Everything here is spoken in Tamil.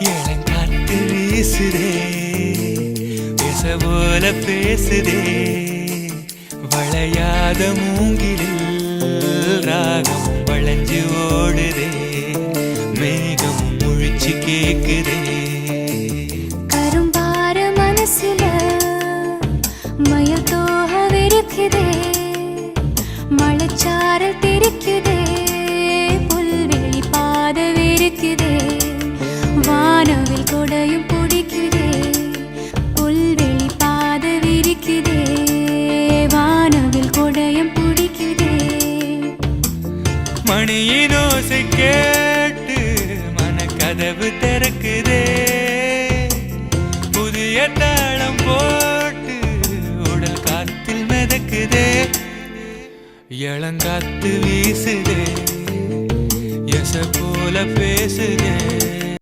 இளங்காத்து வீசுதே பேச போல பேசுதே வளையாத மூங்கிலில் ராகம் வளைஞ்சு ஓடுதே மேகம் முழிச்சு கேக்குதே கரும்பார மனசுல மயத்தோக விருக்குதே மழைச்சாரல் தெரிக்குதே புல்வெளி பாத விருக்குதே வானவில் கொடையும் பிடிக்குதே புல்வெளி பாத விரிக்குதே வானவில் கொடையும் பிடிக்குதே மணியின் ஓசை கேட்டு மனக்கதவு திறக்குதே புதிய தாளம் போட்டு உடல் காத்தில் மிதக்குதே இளங்காத்து வீசுதே எச போல பேசுதே